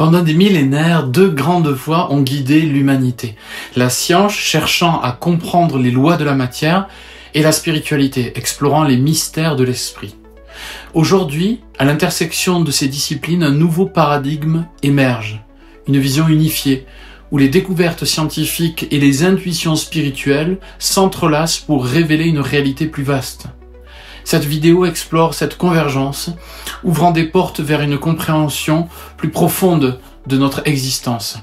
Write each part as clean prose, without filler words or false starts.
Pendant des millénaires, deux grandes voies ont guidé l'humanité. La science cherchant à comprendre les lois de la matière et la spiritualité explorant les mystères de l'esprit. Aujourd'hui, à l'intersection de ces disciplines, un nouveau paradigme émerge. Une vision unifiée, où les découvertes scientifiques et les intuitions spirituelles s'entrelacent pour révéler une réalité plus vaste. Cette vidéo explore cette convergence, ouvrant des portes vers une compréhension plus profonde de notre existence.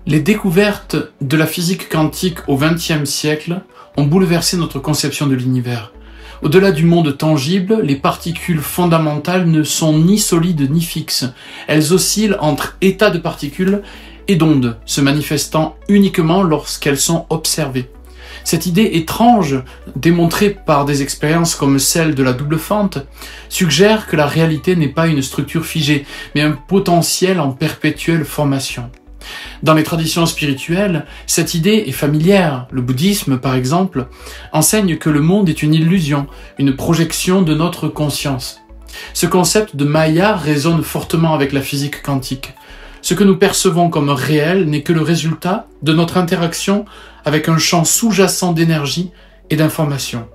Les découvertes de la physique quantique au XXe siècle ont bouleversé notre conception de l'univers. Au-delà du monde tangible, les particules fondamentales ne sont ni solides ni fixes. Elles oscillent entre états de particules et d'ondes, se manifestant uniquement lorsqu'elles sont observées. Cette idée étrange, démontrée par des expériences comme celle de la double fente, suggère que la réalité n'est pas une structure figée, mais un potentiel en perpétuelle formation. Dans les traditions spirituelles, cette idée est familière. Le bouddhisme, par exemple, enseigne que le monde est une illusion, une projection de notre conscience. Ce concept de Maya résonne fortement avec la physique quantique. Ce que nous percevons comme réel n'est que le résultat de notre interaction avec un champ sous-jacent d'énergie et d'information.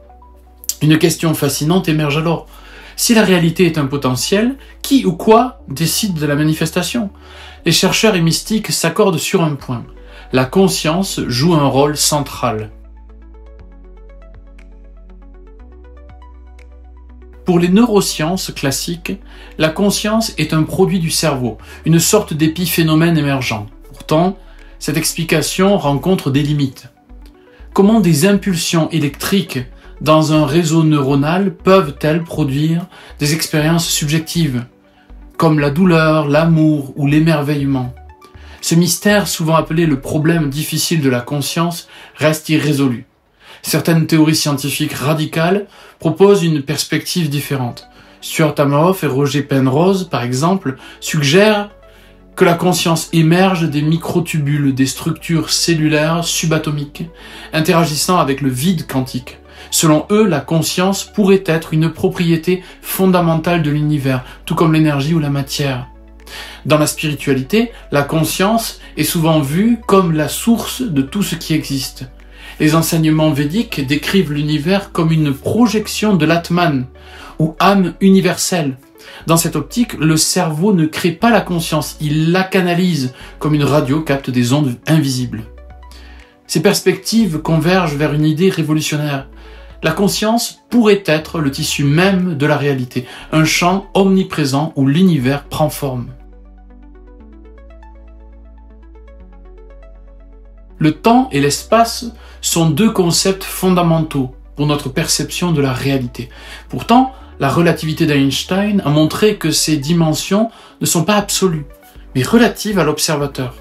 Une question fascinante émerge alors. Si la réalité est un potentiel, qui ou quoi décide de la manifestation? Les chercheurs et mystiques s'accordent sur un point. La conscience joue un rôle central. Pour les neurosciences classiques, la conscience est un produit du cerveau, une sorte d'épiphénomène émergent. Pourtant, cette explication rencontre des limites. Comment des impulsions électriques dans un réseau neuronal peuvent-elles produire des expériences subjectives, comme la douleur, l'amour ou l'émerveillement? Ce mystère, souvent appelé le problème difficile de la conscience, reste irrésolu. Certaines théories scientifiques radicales proposent une perspective différente. Stuart Hameroff et Roger Penrose, par exemple, suggèrent que la conscience émerge des microtubules, des structures cellulaires subatomiques, interagissant avec le vide quantique. Selon eux, la conscience pourrait être une propriété fondamentale de l'univers, tout comme l'énergie ou la matière. Dans la spiritualité, la conscience est souvent vue comme la source de tout ce qui existe. Les enseignements védiques décrivent l'univers comme une projection de l'Atman, ou âme universelle. Dans cette optique, le cerveau ne crée pas la conscience, il la canalise, comme une radio capte des ondes invisibles. Ces perspectives convergent vers une idée révolutionnaire. La conscience pourrait être le tissu même de la réalité, un champ omniprésent où l'univers prend forme. Le temps et l'espace sont deux concepts fondamentaux pour notre perception de la réalité. Pourtant, la relativité d'Einstein a montré que ces dimensions ne sont pas absolues, mais relatives à l'observateur.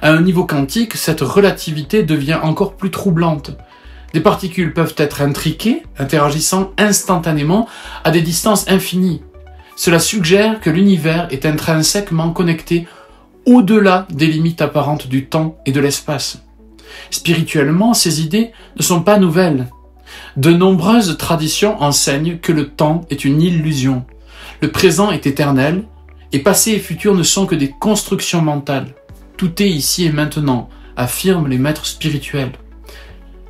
À un niveau quantique, cette relativité devient encore plus troublante. Des particules peuvent être intriquées, interagissant instantanément à des distances infinies. Cela suggère que l'univers est intrinsèquement connecté au-delà des limites apparentes du temps et de l'espace. Spirituellement, ces idées ne sont pas nouvelles. De nombreuses traditions enseignent que le temps est une illusion. Le présent est éternel, et passé et futur ne sont que des constructions mentales. Tout est ici et maintenant, affirment les maîtres spirituels.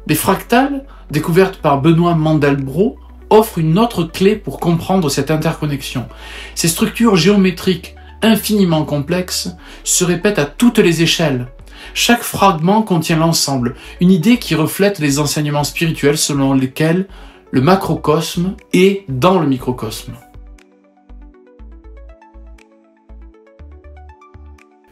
Les fractales, découvertes par Benoît Mandelbrot, offrent une autre clé pour comprendre cette interconnexion. Ces structures géométriques infiniment complexes se répètent à toutes les échelles. Chaque fragment contient l'ensemble, une idée qui reflète les enseignements spirituels selon lesquels le macrocosme est dans le microcosme.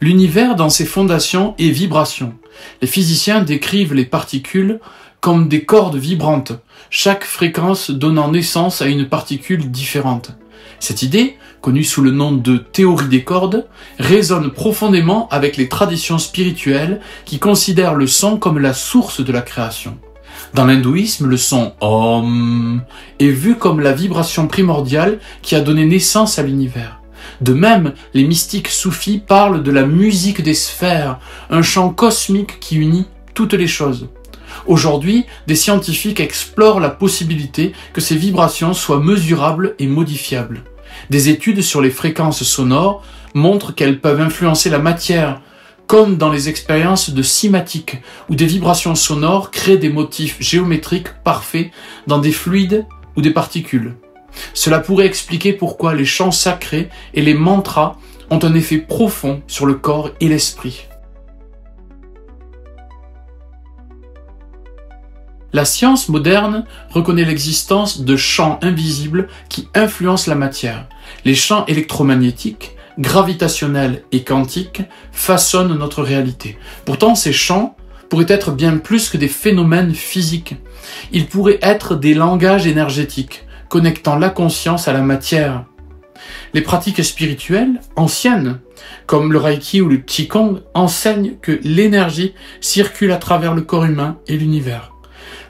L'univers dans ses fondations est vibration. Les physiciens décrivent les particules comme des cordes vibrantes, chaque fréquence donnant naissance à une particule différente. Cette idée, connue sous le nom de théorie des cordes, résonne profondément avec les traditions spirituelles qui considèrent le son comme la source de la création. Dans l'hindouisme, le son Om est vu comme la vibration primordiale qui a donné naissance à l'univers. De même, les mystiques soufis parlent de la musique des sphères, un chant cosmique qui unit toutes les choses. Aujourd'hui, des scientifiques explorent la possibilité que ces vibrations soient mesurables et modifiables. Des études sur les fréquences sonores montrent qu'elles peuvent influencer la matière, comme dans les expériences de cymatiques, où des vibrations sonores créent des motifs géométriques parfaits dans des fluides ou des particules. Cela pourrait expliquer pourquoi les chants sacrés et les mantras ont un effet profond sur le corps et l'esprit. La science moderne reconnaît l'existence de champs invisibles qui influencent la matière. Les champs électromagnétiques, gravitationnels et quantiques façonnent notre réalité. Pourtant, ces champs pourraient être bien plus que des phénomènes physiques. Ils pourraient être des langages énergétiques, connectant la conscience à la matière. Les pratiques spirituelles anciennes, comme le Reiki ou le Qigong, enseignent que l'énergie circule à travers le corps humain et l'univers.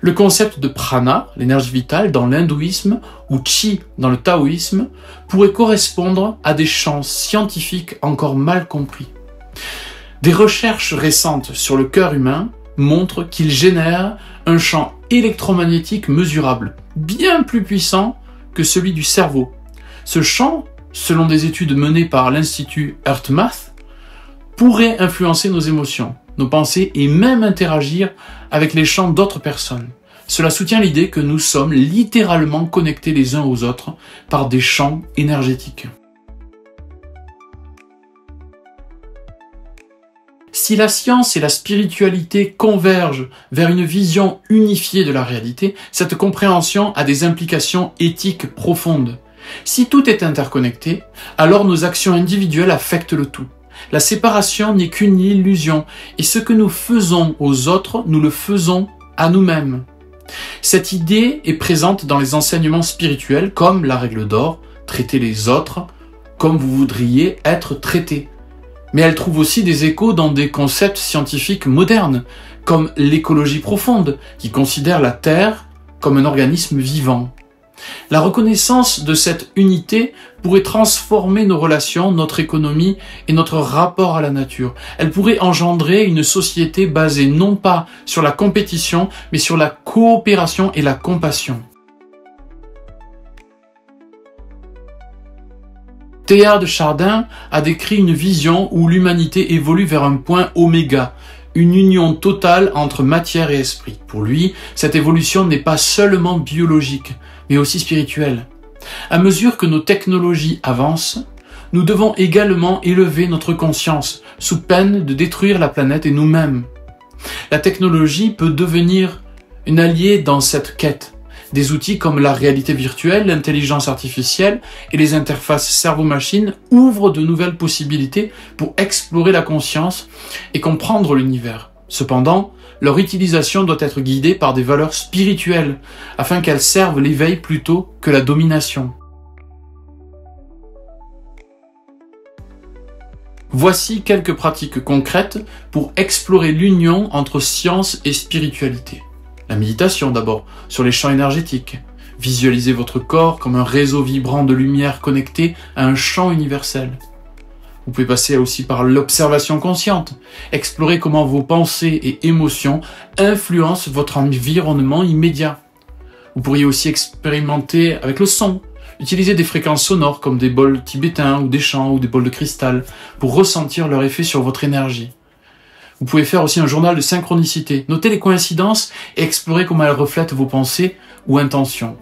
Le concept de prana, l'énergie vitale dans l'hindouisme, ou chi dans le taoïsme, pourrait correspondre à des champs scientifiques encore mal compris. Des recherches récentes sur le cœur humain montrent qu'il génère un champ électromagnétique mesurable, bien plus puissant que celui du cerveau. Ce champ, selon des études menées par l'Institut HeartMath, pourrait influencer nos émotions, nos pensées et même interagir avec les champs d'autres personnes. Cela soutient l'idée que nous sommes littéralement connectés les uns aux autres par des champs énergétiques. Si la science et la spiritualité convergent vers une vision unifiée de la réalité, cette compréhension a des implications éthiques profondes. Si tout est interconnecté, alors nos actions individuelles affectent le tout. La séparation n'est qu'une illusion, et ce que nous faisons aux autres, nous le faisons à nous-mêmes. Cette idée est présente dans les enseignements spirituels comme la règle d'or, traiter les autres comme vous voudriez être traités. Mais elle trouve aussi des échos dans des concepts scientifiques modernes, comme l'écologie profonde, qui considère la Terre comme un organisme vivant. La reconnaissance de cette unité pourrait transformer nos relations, notre économie et notre rapport à la nature. Elle pourrait engendrer une société basée non pas sur la compétition, mais sur la coopération et la compassion. Teilhard de Chardin a décrit une vision où l'humanité évolue vers un point oméga, une union totale entre matière et esprit. Pour lui, cette évolution n'est pas seulement biologique, mais aussi spirituelle. À mesure que nos technologies avancent, nous devons également élever notre conscience, sous peine de détruire la planète et nous-mêmes. La technologie peut devenir une alliée dans cette quête. Des outils comme la réalité virtuelle, l'intelligence artificielle et les interfaces cerveau-machine ouvrent de nouvelles possibilités pour explorer la conscience et comprendre l'univers. Cependant, leur utilisation doit être guidée par des valeurs spirituelles, afin qu'elles servent l'éveil plutôt que la domination. Voici quelques pratiques concrètes pour explorer l'union entre science et spiritualité. La méditation d'abord, sur les champs énergétiques. Visualisez votre corps comme un réseau vibrant de lumière connecté à un champ universel. Vous pouvez passer aussi par l'observation consciente. Explorer comment vos pensées et émotions influencent votre environnement immédiat. Vous pourriez aussi expérimenter avec le son. Utiliser des fréquences sonores comme des bols tibétains ou des chants ou des bols de cristal pour ressentir leur effet sur votre énergie. Vous pouvez faire aussi un journal de synchronicité. Notez les coïncidences et explorer comment elles reflètent vos pensées ou intentions.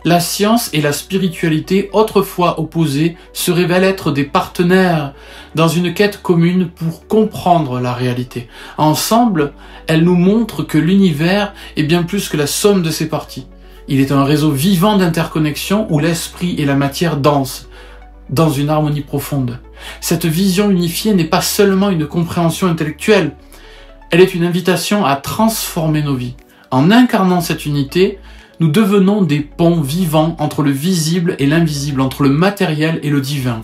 La science et la spiritualité, autrefois opposées, se révèlent être des partenaires dans une quête commune pour comprendre la réalité. Ensemble, elles nous montrent que l'univers est bien plus que la somme de ses parties. Il est un réseau vivant d'interconnexion où l'esprit et la matière dansent dans une harmonie profonde. Cette vision unifiée n'est pas seulement une compréhension intellectuelle, elle est une invitation à transformer nos vies. En incarnant cette unité, nous devenons des ponts vivants entre le visible et l'invisible, entre le matériel et le divin.